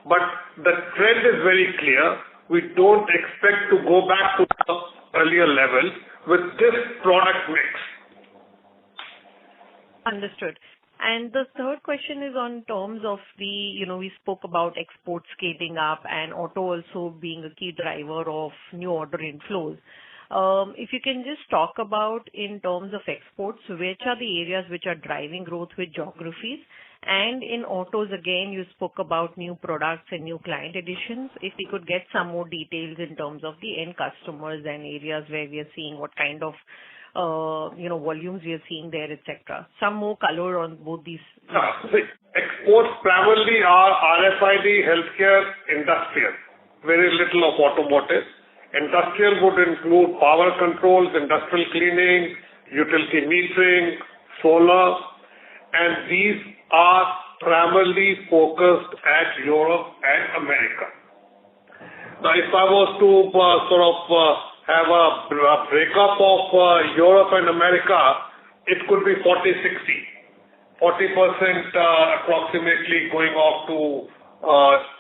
but the trend is very clear. We don't expect to go back to the earlier levels with this product mix. Understood. And the third question is on terms of we spoke about export scaling up and auto also being a key driver of new order inflows. If you can just talk about in terms of exports, which are the areas which are driving growth with geographies? And in autos, again, you spoke about new products and new client additions. If we could get some more details in terms of the end customers and areas where we are seeing what kind of volumes we are seeing there, etc. Some more color on both these. Exports primarily are RFID, healthcare, industrial. Very little of automotive. Industrial would include power controls, industrial cleaning, utility metering, solar, and these are primarily focused at Europe and America. Now, if I was to have a breakup of Europe and America, it could be 40-60. 40% approximately going off to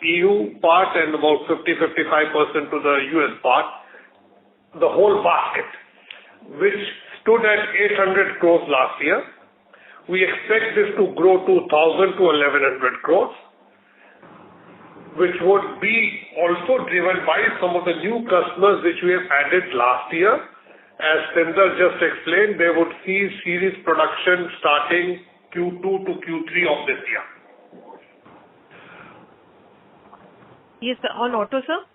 EU part and about 50-55% to the US part. The whole basket, which stood at 800 crores last year, we expect this to grow to 1,000 to 1,100 crores, which would be also driven by some of the new customers which we have added last year. As Sundar just explained, they would see series production starting Q2 to Q3 of this year. Yes, sir. On auto, sir?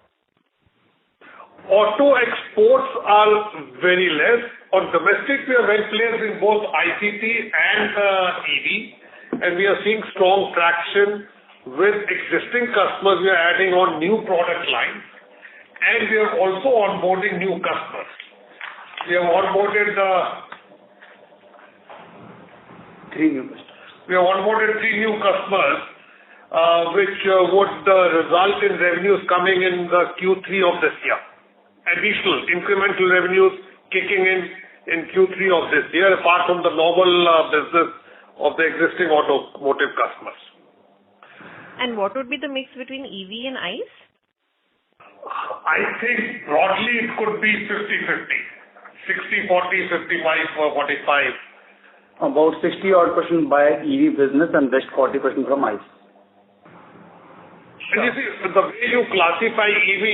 Auto exports are very less. On domestic, we are well placed in both ICT and EV, and we are seeing strong traction with existing customers. We are adding on new product lines, and we are also onboarding new customers. We have onboarded three new customers, which would result in revenues coming in the Q3 of this year. Additional incremental revenues kicking in Q3 of this year, apart from the normal business of the existing automotive customers. And what would be the mix between EV and ICE? I think broadly it could be 50-50. 60-40, 55-45. About 60% by EV business and rest 40% from ICE. And you see, the way you classify EV,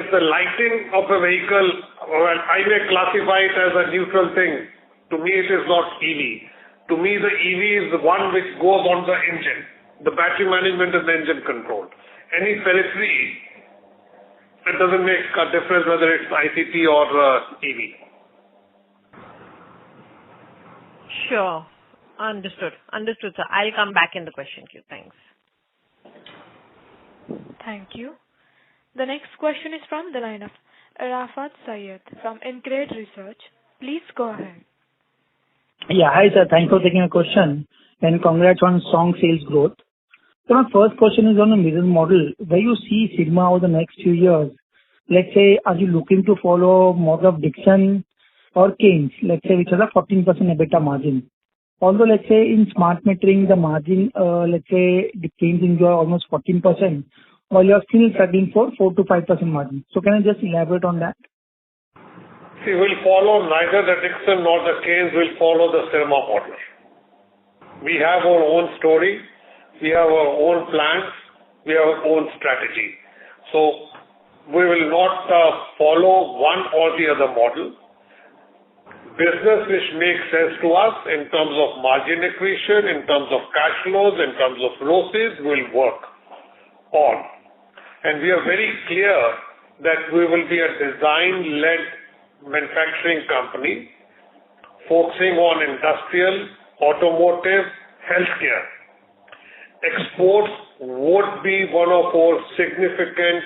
if the lighting of a vehicle, well, I may classify it as a neutral thing. To me, it is not EV. To me, the EV is the one which goes on the engine, the battery management and the engine control. Any periphery, it doesn't make a difference whether it's ICT or EV. Sure. Understood, sir. I'll come back in the question queue. Thanks. Thank you. The next question is from the line of Rafat Syed from InCred Research. Please go ahead. Yeah, hi sir. Thanks for taking a question and congrats on strong sales growth. So my first question is on the business model. Where you see Syrma over the next few years? Let's say, are you looking to follow model of Dixon or Keynes, let's say, which has a 14% EBITDA margin? Although, let's say, in smart metering, the margin, let's say, the Keynes enjoy almost 14%, while you're still struggling for 4 to 5% margin. So can I just elaborate on that? See, we'll follow neither the Dixon nor the Keynes, will follow the Syrma model. We have our own story, we have our own plans, we have our own strategy. So we will not follow one or the other model. business which makes sense to us in terms of margin accretion, in terms of cash flows, in terms of ROCEs, will work on. And we are very clear that we will be a design-led manufacturing company focusing on industrial, automotive, healthcare. Exports would be one of our significant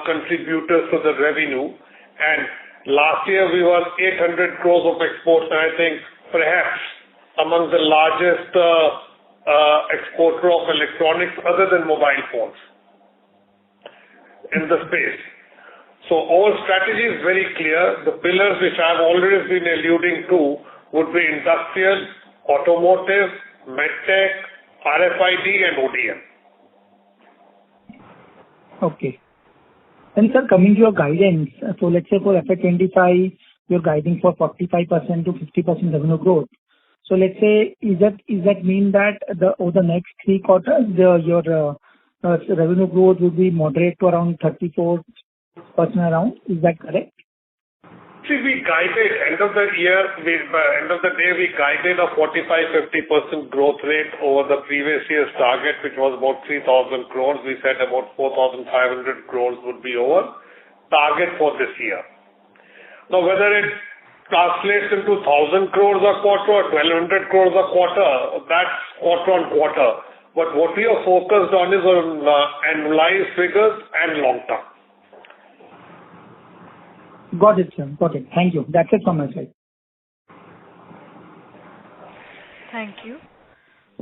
contributors to the revenue. And last year we were 800 crores of exports, and I think perhaps among the largest exporter of electronics other than mobile phones in the space. So our strategy is very clear. The pillars which I have already been alluding to would be industrial, automotive, medtech, RFID and ODM. Okay. And sir, coming to your guidance, so let's say for FY'25, you're guiding for 45% to 50% revenue growth. So let's say, is that mean that over the next 3 quarters, your revenue growth will be moderate to around 34% around? Is that correct? See, we guided end of the day, we guided a 45-50% growth rate over the previous year's target, which was about 3,000 crores. We said about 4,500 crores would be our target for this year. Now, whether it translates into 1,000 crores a quarter or 1,200 crores a quarter, that's quarter on quarter. But what we are focused on is on annualized figures and long term. Got it, sir. Got it. Thank you. That's it from my side. Thank you.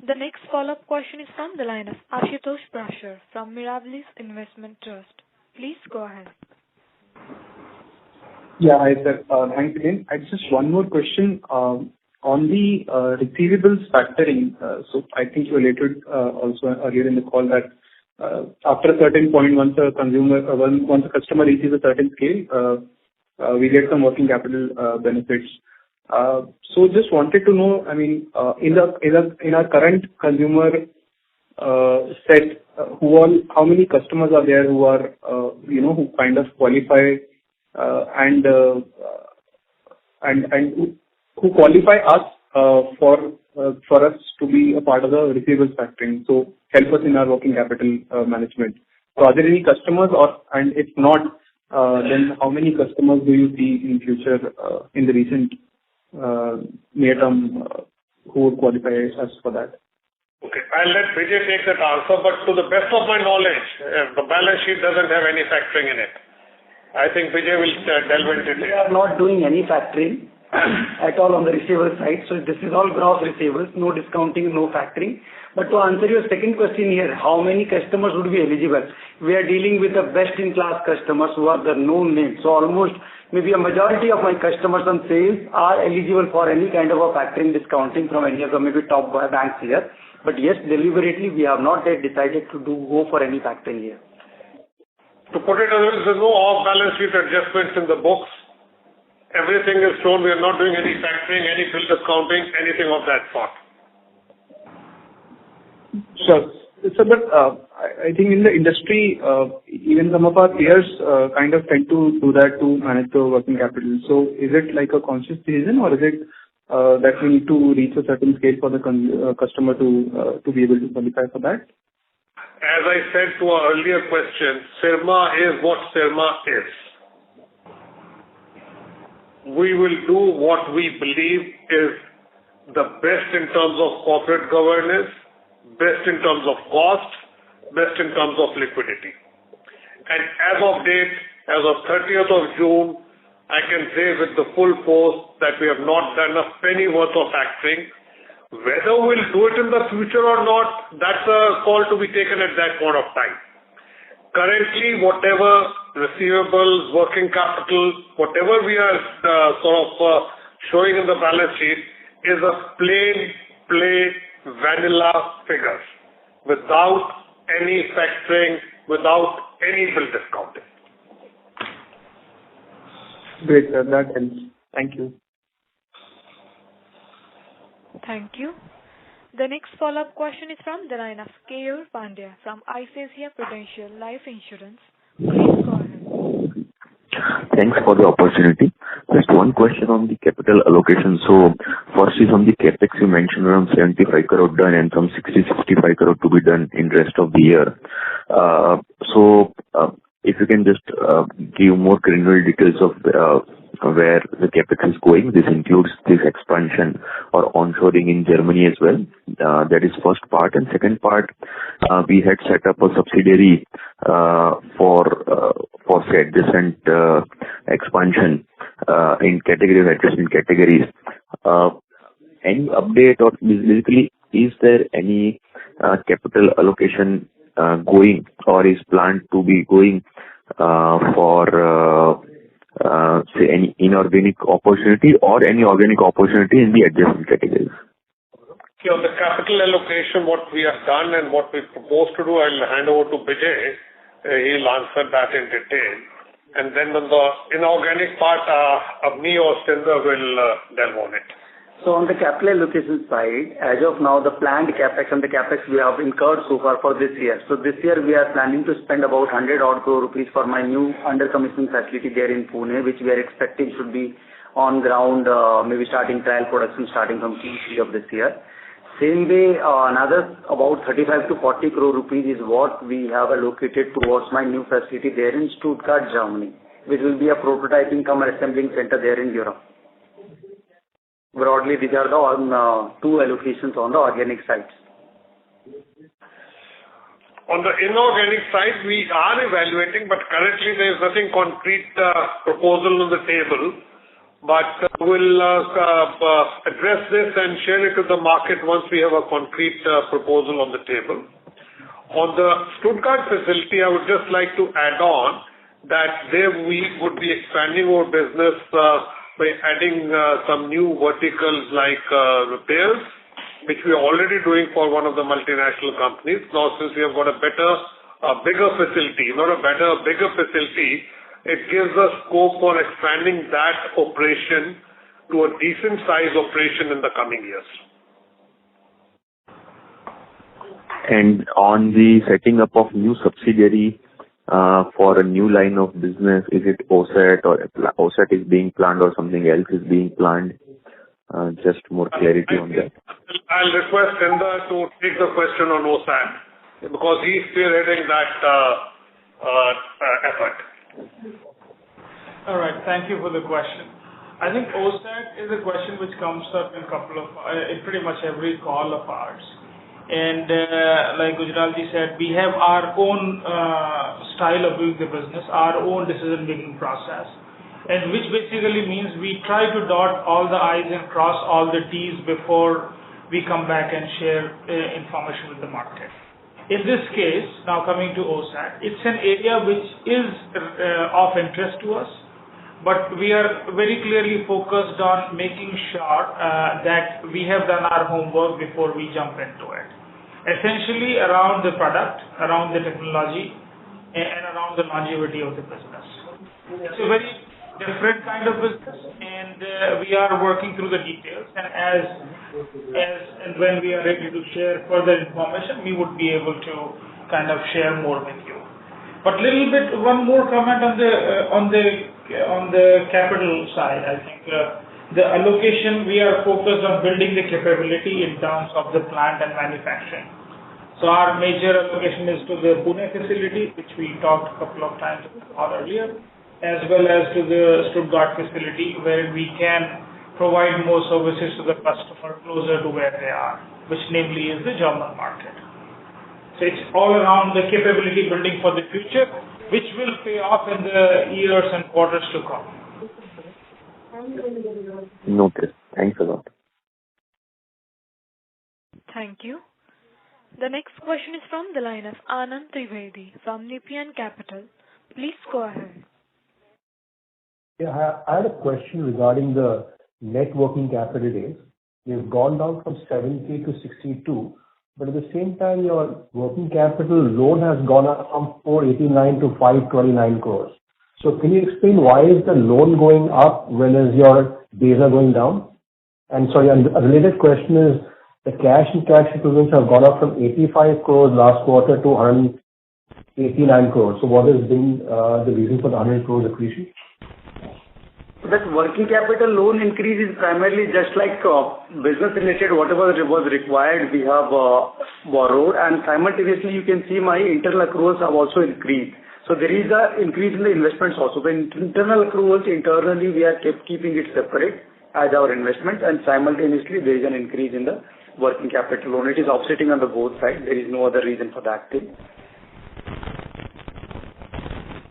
The next follow-up question is from the line of Ashutosh Prashar from Mirabilis Investment Trust. Please go ahead. Yeah, hi, sir. Thanks again. I just one more question on the receivables factoring. So I think you alluded also earlier in the call that after a certain point, once a customer reaches a certain scale, we get some working capital benefits. So just wanted to know, I mean, in our current consumer set, how many customers are there who are who kind of qualify and who qualify us for us to be a part of the receivables factoring, so help us in our working capital management. So are there any customers, and if not, then how many customers do you see in future in the recent near term who would qualify us for that? Okay, I'll let Vijay take that answer, but to the best of my knowledge, the balance sheet doesn't have any factoring in it. I think Vijay will delve into it. We are not doing any factoring at all on the receivables side. So this is all gross receivables, no discounting, no factoring. But to answer your second question here, how many customers would be eligible? We are dealing with the best-in-class customers who are the known names. So almost maybe a majority of my customers on sales are eligible for any kind of a factoring discounting from any of the maybe top banks here. But yes, deliberately we have not yet decided to go for any factoring here. To put it otherwise, there's no off-balance sheet adjustments in the books. Everything is shown. We are not doing any factoring, any bill discounting, anything of that sort. Sure. So, but I think in the industry, even some of our peers kind of tend to do that to manage the working capital. So, is it like a conscious decision, or is it that we need to reach a certain scale for the customer to be able to qualify for that? As I said to our earlier question, Syrma is what Syrma is. We will do what we believe is the best in terms of corporate governance, best in terms of cost, best in terms of liquidity. And as of date, as of 30th of June, I can say with the full force that we have not done a penny worth of factoring. Whether we'll do it in the future or not, that's a call to be taken at that point of time. Currently, whatever receivables, working capital, whatever we are showing in the balance sheet is a plain vanilla figures without any factoring, without any bill discounting. Great, sir. That helps. Thank you. Thank you. The next follow-up question is from the line of Keyur Pandya from ICICI Prudential Life Insurance. Please go ahead. Thanks for the opportunity. Just one question on the capital allocation. So first is on the CapEx, you mentioned around 75 crore done and some 60-65 crore to be done in rest of the year. If you can just give more granular details of where the CapEx is going. This includes this expansion or onshoring in Germany as well. That is first part. And second part, we had set up a subsidiary for adjacent expansion in adjacent categories. Any update, or basically, is there any capital allocation going or is planned to be going for say any inorganic opportunity or any organic opportunity in the adjacent categories? Okay, on the capital allocation, what we have done and what we propose to do, I'll hand over to Bijay. He'll answer that in detail. And then on the inorganic part, Avni or Stinder will delve on it. So on the capital allocation side, as of now, the planned capex and the capex we have incurred so far for this year. So this year we are planning to spend about 100 odd crore rupees for my new under commissioning facility there in Pune, which we are expecting should be on ground, maybe starting trial production starting from Q3 of this year. Same way, another about 35 to 40 crore rupees is what we have allocated towards my new facility there in Stuttgart, Germany, which will be a prototyping cum assembling center there in Europe. Broadly, these are the two allocations on the organic sides. On the inorganic side, we are evaluating, but currently there is nothing concrete proposal on the table. But we'll address this and share it to the market once we have a concrete proposal on the table. On the Stuttgart facility, I would just like to add on that there we would be expanding our business by adding some new verticals like repairs, which we are already doing for one of the multinational companies. Now, since we have got a bigger facility, bigger facility, it gives us scope for expanding that operation to a decent size operation in the coming years. And on the setting up of new subsidiary for a new line of business, is it OSAT or OSAT is being planned or something else is being planned? Just more clarity on that. I'll request Inder to take the question on OSAT because he's spearheading that effort. All right. Thank you for the question. I think OSAT is a question which comes up in pretty much every call of ours. And like Gujralji said, we have our own style of doing the business, our own decision-making process, and which basically means we try to dot all the I's and cross all the T's before we come back and share information with the market. In this case, now coming to OSAT, it's an area which is of interest to us, but we are very clearly focused on making sure that we have done our homework before we jump into it. Essentially around the product, around the technology, and around the longevity of the business. It's a very different kind of business, and we are working through the details. And as when we are ready to share further information, we would be able to kind of share more with you. But one more comment on the capital side. I think the allocation, we are focused on building the capability in terms of the plant and manufacturing. So our major allocation is to the Pune facility, which we talked a couple of times about earlier, as well as to the Stuttgart facility, where we can provide more services to the customer closer to where they are, which namely is the German market. So it's all around the capability building for the future, which will pay off in the years and quarters to come. Noted. Thanks a lot. Thank you. The next question is from the line of Anand Trivedi from Nepean Capital. Please go ahead. Yeah, I had a question regarding the net working capital days. You've gone down from 70 to 62, but at the same time, your working capital loan has gone up from 489 to 529 crores. So can you explain why is the loan going up whereas your days are going down? And sorry, a related question is the cash and cash equivalents have gone up from 85 crores last quarter to 189 crores. So what has been the reason for the 100 crores accretion? that working capital loan increase is primarily just like business related, whatever was required, we have borrowed, and simultaneously you can see my internal accruals have also increased. So there is a increase in the investments also. The internal accruals, internally we are keeping it separate as our investments, and simultaneously there is an increase in the working capital loan. It is offsetting on the both sides. There is no other reason for that thing.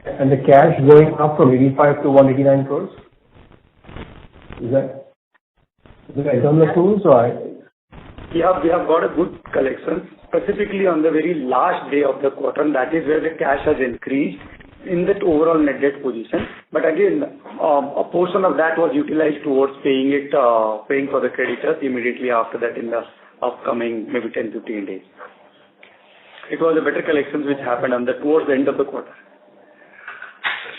And the cash going up from 85 to 189 crores? Is that internal accruals or? We have got a good collection, specifically on the very last day of the quarter, and that is where the cash has increased in that overall net debt position. But again, a portion of that was utilized towards paying for the creditors immediately after that in the upcoming maybe 10-15 days. It was a better collections which happened towards the end of the quarter.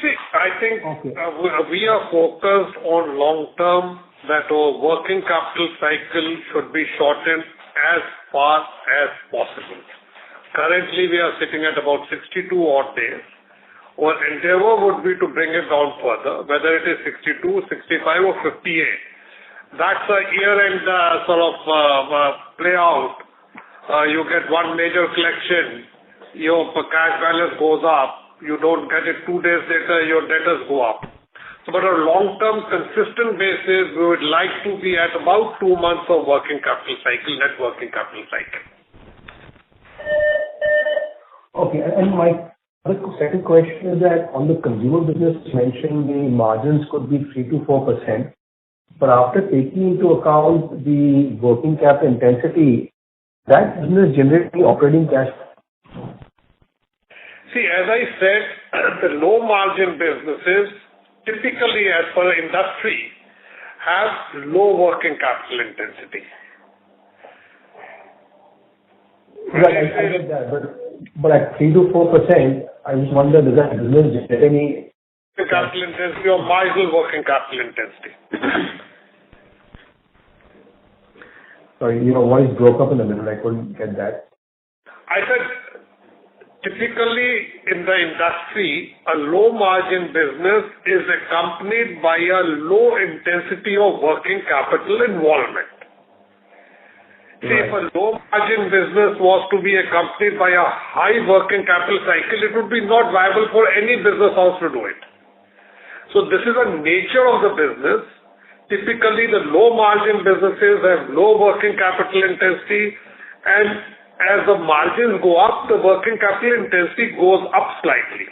See, I think we are focused on long term, that our working capital cycle should be shortened as far as possible. Currently, we are sitting at about 62 odd days. Our endeavor would be to bring it down further, whether it is 62, 65 or 58. That's a year-end sort of play out. You get one major collection, your cash balance goes up. You don't get it 2 days later, your debtors go up. So, but on a long-term, consistent basis, we would like to be at about 2 months of working capital cycle, net working capital cycle. Okay, and my second question is that on the consumer business, you mentioned the margins could be 3 to 4%, but after taking into account the working capital intensity, that business generating operating cash. See, as I said, the low margin businesses, typically as per the industry, have low working capital intensity. Right, I get that, but at 3 to 4%, I just wonder, does that business get any capital intensity or marginal working capital intensity? Sorry, your voice broke up in the middle. I couldn't get that. I said, typically in the industry, a low margin business is accompanied by a low intensity of working capital involvement. Right. See, if a low margin business was to be accompanied by a high working capital cycle, it would be not viable for any business house to do it. So this is the nature of the business. Typically, the low margin businesses have low working capital intensity, and as the margins go up, the working capital intensity goes up slightly.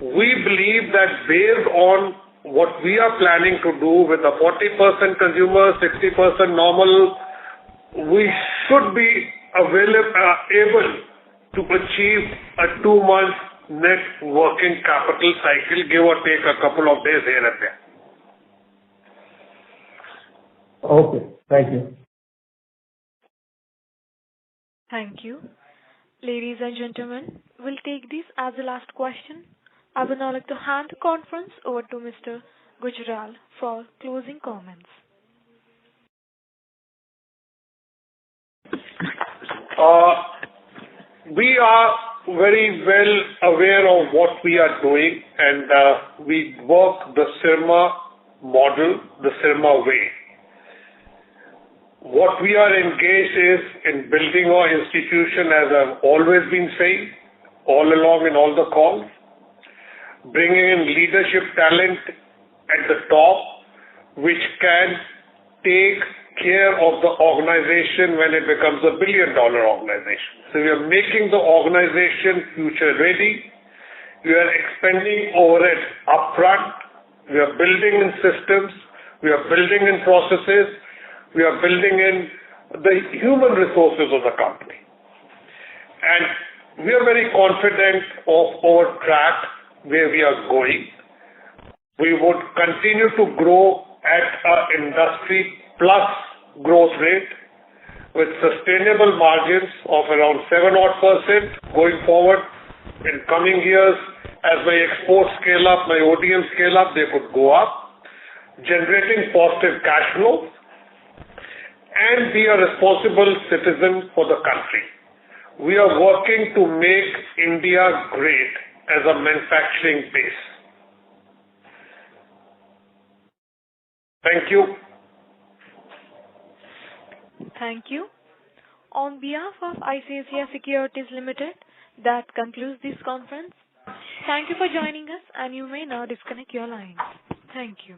We believe that based on what we are planning to do with the 40% consumer, 60% normal, we should be able to achieve a 2-month net working capital cycle, give or take a couple of days here and there. Okay, thank you. Thank you. Ladies and gentlemen, we'll take this as the last question. I would now like to hand the conference over to Mr. Gujral for closing comments. We are very well aware of what we are doing, and we work the Syrma model, the Syrma way. What we are engaged is in building our institution, as I've always been saying, all along in all the calls, bringing in leadership talent at the top, which can take care of the organization when it becomes a billion-dollar organization. So we are making the organization future ready. We are expanding overhead upfront. We are building in systems. We are building in processes. We are building in the human resources of the company. And we are very confident of our track where we are going. We would continue to grow at an industry plus growth rate with sustainable margins of around 7% going forward. In coming years, as my exports scale up, my ODM scale up, they could go up, generating positive cash flow, and be a responsible citizen for the country. We are working to make India great as a manufacturing base. Thank you. Thank you. On behalf of ICICI Securities Limited, that concludes this conference. Thank you for joining us, and you may now disconnect your lines. Thank you.